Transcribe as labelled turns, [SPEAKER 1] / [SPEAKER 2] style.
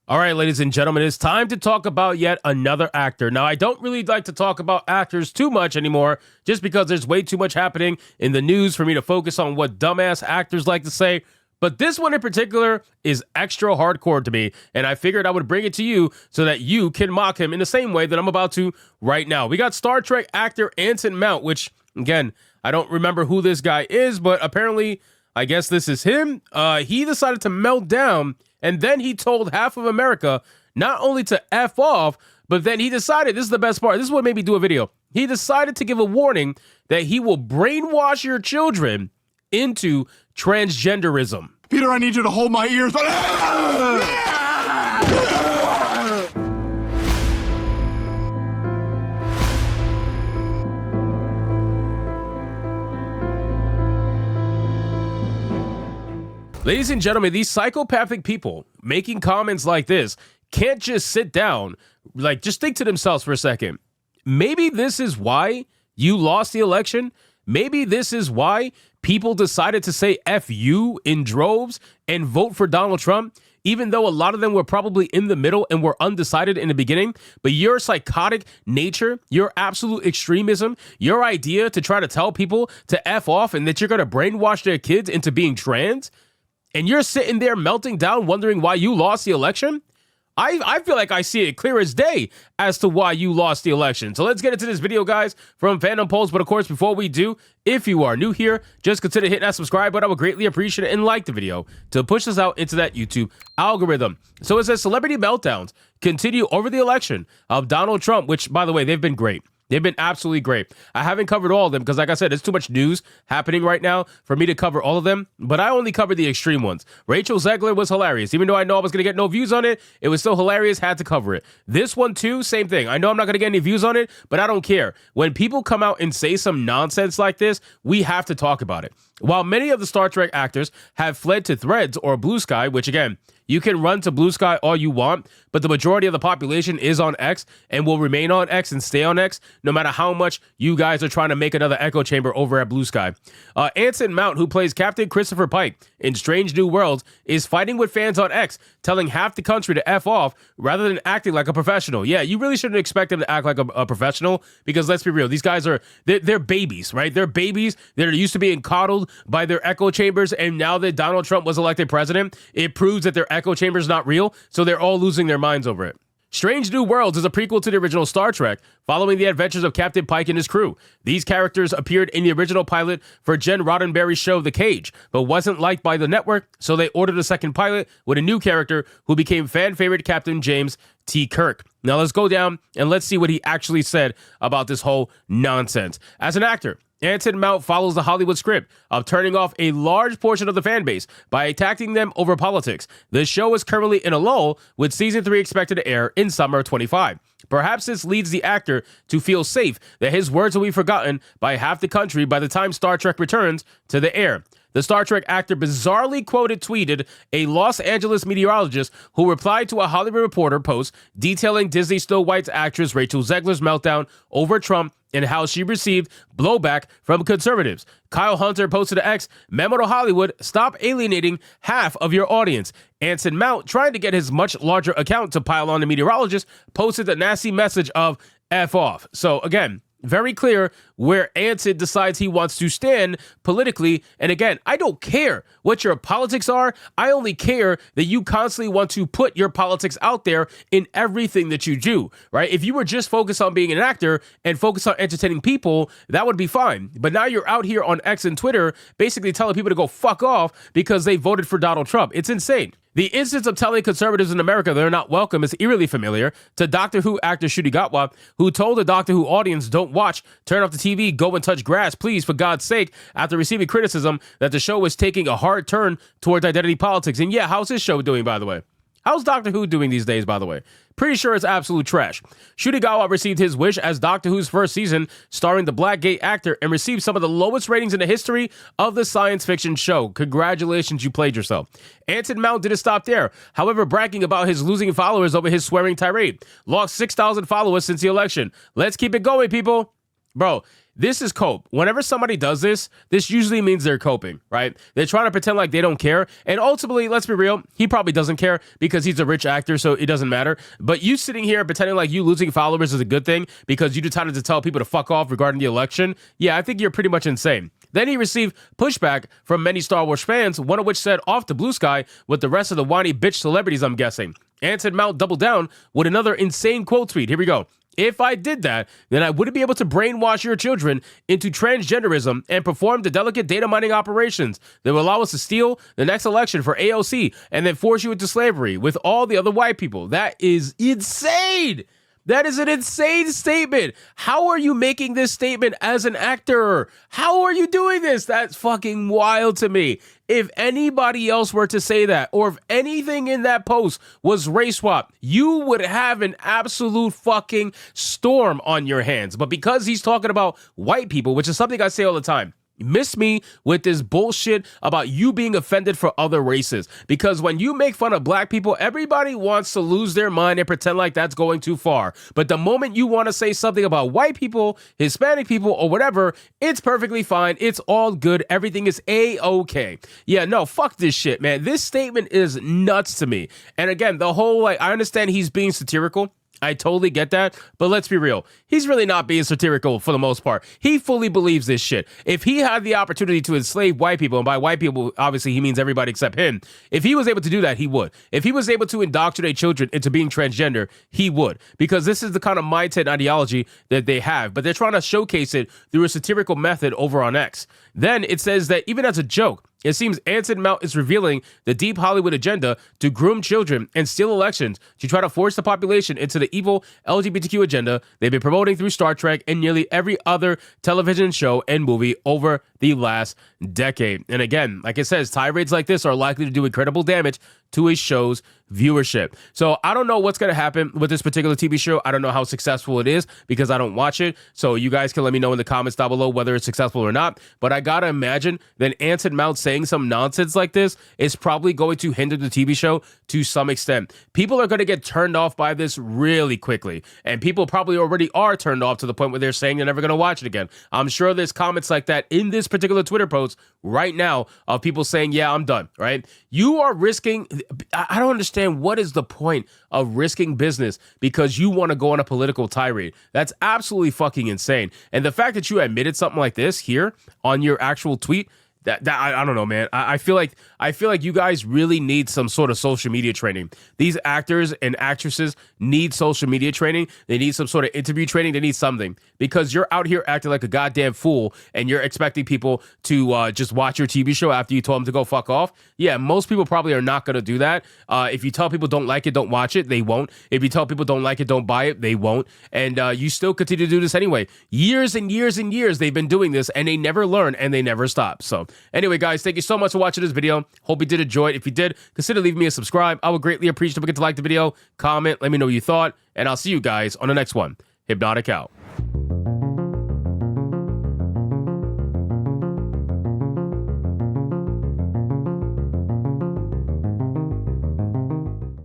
[SPEAKER 1] All right, ladies and gentlemen, it's time to talk about yet another actor. Now, I don't really like to talk about actors too much anymore, just because there's way too much happening in the news for me to focus on what dumbass actors like to say. But this one in particular is extra hardcore to me, and I figured I would bring it to you so that you can mock him in the same way that I'm about to right now. We got Star Trek actor Anson Mount, which, again, I don't remember who this guy is, but apparently, I guess this is him. He decided to melt down, and then he told half of America not only to F off, but then he decided, this is the best part, this is what made me do a video. He decided to give a warning that he will brainwash your children into transgenderism.
[SPEAKER 2] Peter, I need you to hold my ears.
[SPEAKER 1] Ladies and gentlemen, these psychopathic people making comments like this can't just sit down, just think to themselves for a second. Maybe this is why you lost the election. Maybe this is why people decided to say F you in droves and vote for Donald Trump, even though a lot of them were probably in the middle and were undecided in the beginning. But your psychotic nature, your absolute extremism, your idea to try to tell people to F off and that you're going to brainwash their kids into being trans, and you're sitting there melting down wondering why you lost the election? I feel like I see it clear as day as to why you lost the election. So let's get into this video, guys, from Fandom Polls. But of course, before we do, if you are new here, just consider hitting that subscribe button. I would greatly appreciate it, and like the video to push us out into that YouTube algorithm. So it says celebrity meltdowns continue over the election of Donald Trump, which, by the way, they've been great. They've been absolutely great. I haven't covered all of them because, like I said, there's too much news happening right now for me to cover all of them, but I only covered the extreme ones. Rachel Zegler was hilarious. Even though I know I was going to get no views on it, it was still hilarious, had to cover it. This one, too, same thing. I know I'm not going to get any views on it, but I don't care. When people come out and say some nonsense like this, we have to talk about it. While many of the Star Trek actors have fled to Threads or Blue Sky, which, again, you can run to Blue Sky all you want, but the majority of the population is on X and will remain on X and stay on X, no matter how much you guys are trying to make another echo chamber over at Blue Sky. Anson Mount, who plays Captain Christopher Pike in Strange New Worlds, is fighting with fans on X, telling half the country to F off rather than acting like a professional. Yeah, you really shouldn't expect them to act like a professional, because let's be real, these guys they're babies, right? They're babies. They're used to being coddled by their echo chambers, and now that Donald Trump was elected president, it proves that their echo chamber is not real, so they're all losing their minds over it. Strange New Worlds is a prequel to the original Star Trek, following the adventures of Captain Pike and his crew. These characters appeared in the original pilot for Jen Roddenberry's show The Cage, but wasn't liked by the network, so they ordered a second pilot with a new character who became fan favorite Captain James T. Kirk. Now let's go down and let's see what he actually said about this whole nonsense. As an actor, Anson Mount follows the Hollywood script of turning off a large portion of the fan base by attacking them over politics. The show is currently in a lull, with season 3 expected to air in summer 25. Perhaps this leads the actor to feel safe that his words will be forgotten by half the country by the time Star Trek returns to the air. The Star Trek actor bizarrely tweeted a Los Angeles meteorologist who replied to a Hollywood Reporter post detailing Disney Snow White's actress Rachel Zegler's meltdown over Trump and how she received blowback from conservatives. Kyle Hunter posted to X, "Memo to Hollywood, stop alienating half of your audience." Anson Mount, trying to get his much larger account to pile on the meteorologist, posted the nasty message of F off. So again, very clear where Anson decides he wants to stand politically. And again, I don't care what your politics are. I only care that you constantly want to put your politics out there in everything that you do, right? If you were just focused on being an actor and focused on entertaining people, that would be fine. But now you're out here on X and Twitter basically telling people to go fuck off because they voted for Donald Trump. It's insane. The instance of telling conservatives in America they're not welcome is eerily familiar to Doctor Who actor Ncuti Gatwa, who told the Doctor Who audience, "Don't watch, turn off the TV, go and touch grass, please, for God's sake," after receiving criticism that the show was taking a hard turn towards identity politics. And yeah, how's this show doing, by the way? How's Doctor Who doing these days, by the way? Pretty sure it's absolute trash. Ncuti Gatwa received his wish as Doctor Who's first season, starring the black gay actor, and received some of the lowest ratings in the history of the science fiction show. Congratulations, you played yourself. Anson Mount didn't stop there, however, bragging about his losing followers over his swearing tirade. Lost 6,000 followers since the election. Let's keep it going, people. Bro, This is cope. Whenever somebody does this, this usually means they're coping, right? They're trying to pretend like they don't care. And ultimately, let's be real, he probably doesn't care because he's a rich actor, so it doesn't matter. But you sitting here pretending like you losing followers is a good thing because you decided to tell people to fuck off regarding the election, yeah, I think you're pretty much insane. Then he received pushback from many Star Wars fans, one of which said off to blue sky with the rest of the whiny bitch celebrities, I'm guessing. Anson Mount doubled down with another insane quote tweet. Here we go. If I did that, then I wouldn't be able to brainwash your children into transgenderism and perform the delicate data mining operations that will allow us to steal the next election for AOC and then force you into slavery with all the other white people. That is insane. That is an insane statement. How are you making this statement as an actor? How are you doing this? That's fucking wild to me. If anybody else were to say that, or if anything in that post was race swap, you would have an absolute fucking storm on your hands. But because he's talking about white people, which is something I say all the time, miss me with this bullshit about you being offended for other races. Because when you make fun of black people, everybody wants to lose their mind and pretend like that's going too far. But the moment you want to say something about white people, Hispanic people, or whatever, it's perfectly fine. It's all good. Everything is A-okay. Yeah, no, fuck this shit, man. This statement is nuts to me. And again, the whole, like, I understand he's being satirical. I totally get that, but let's be real. He's really not being satirical for the most part. He fully believes this shit. If he had the opportunity to enslave white people, and by white people, obviously he means everybody except him, if he was able to do that, he would. If he was able to indoctrinate children into being transgender, he would. Because this is the kind of mindset and ideology that they have, but they're trying to showcase it through a satirical method over on X. Then it says that even as a joke, it seems Anson Mount is revealing the deep Hollywood agenda to groom children and steal elections to try to force the population into the evil LGBTQ agenda they've been promoting through Star Trek and nearly every other television show and movie over the last decade. And again, like it says, tirades like this are likely to do incredible damage to a show's viewership. So I don't know what's going to happen with this particular TV show. I don't know how successful it is because I don't watch it. So you guys can let me know in the comments down below whether it's successful or not. But I got to imagine that Anson Mount saying some nonsense like this is probably going to hinder the TV show to some extent. People are going to get turned off by this really quickly. And people probably already are turned off to the point where they're saying they're never going to watch it again. I'm sure there's comments like that in this particular Twitter post right now of people saying, yeah, I'm done, right? You are risking, I don't understand what is the point of risking business because you want to go on a political tirade. That's absolutely fucking insane. And the fact that you admitted something like this here on your actual tweet, that I don't know, man. I feel like you guys really need some sort of social media training. These actors and actresses need social media training. They need some sort of interview training. They need something because you're out here acting like a goddamn fool and you're expecting people to just watch your TV show after you told them to go fuck off. Yeah, most people probably are not going to do that. If you tell people don't like it, don't watch it, they won't. If you tell people don't like it, don't buy it, they won't. And you still continue to do this anyway. Years and years and years they've been doing this and they never learn and they never stop. So anyway, guys, thank you so much for watching this video. Hope you did enjoy it. If you did, consider leaving me a subscribe. I would greatly appreciate it if you get to like the video, comment, let me know what you thought, and I'll see you guys on the next one. Hypnotic out.